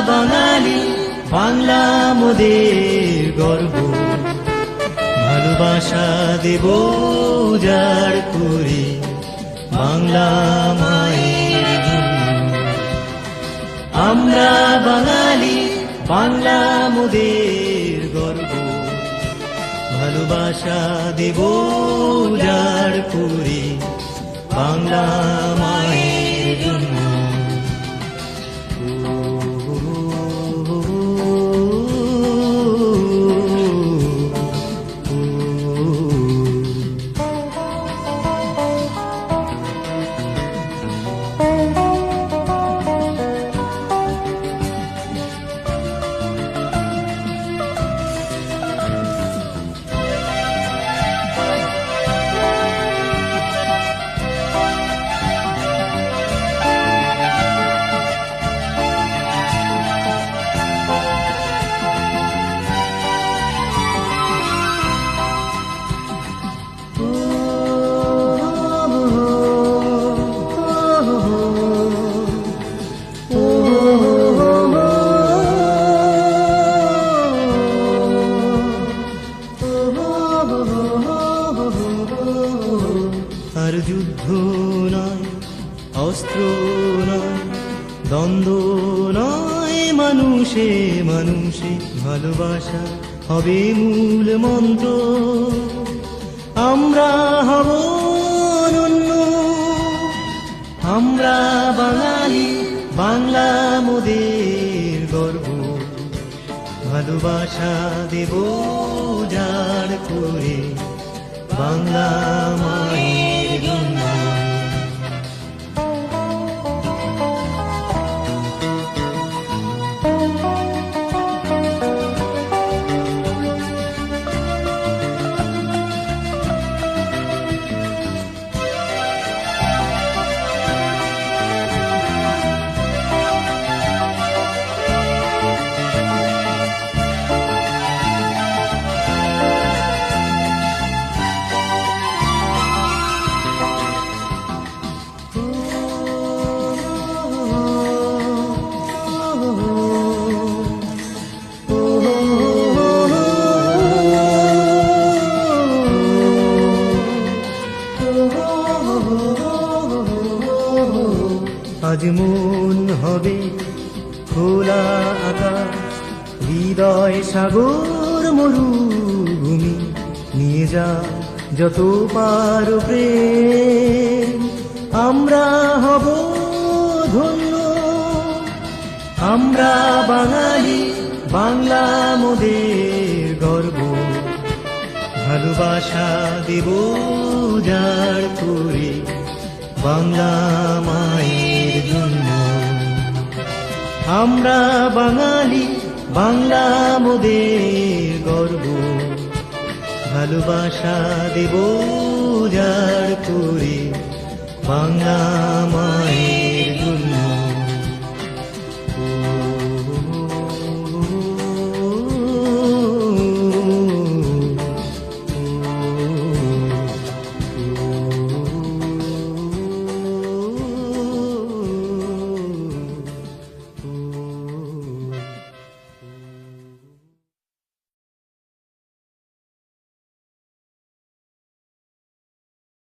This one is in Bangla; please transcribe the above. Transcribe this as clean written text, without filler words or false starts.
বাঙালি, বাংলা মোদের গর্ব, ভালোবাসা দেব যার করে বাংলা মায়ের জন্য। আমরা বাঙালি, বাংলা মোদের গর্ব, ভালোবাসা দেব যার করে বাংলা মায়ের জন্য। আর যুদ্ধ নয়, অস্ত্র নয়, দ্বন্দ্ব নয়, মানুষে মানুষে ভালোবাসা হবে মূল মন্ত্র। আমরা হব অনন্য, আমরা বাঙালি, বাংলা মোদের গর্ব, ভালোবাসা দেব যার করে বাংলা মায়ের জন্য। আজ মন হবে খোলা আকাশ, হৃদয় সাগর মরুভূমি, নিয়ে যা যত পার প্রেম। আমরা হব ধন্য, আমরা বাঙালি, বাংলা মোদের গর্ব, ভালোবাসা দেব যার করে বাংলা মায়ের জন্য। আমরা বাঙালি, বাংলা মোদের গর্ব, ভালোবাসা দেব যার করে বাংলা মায়ের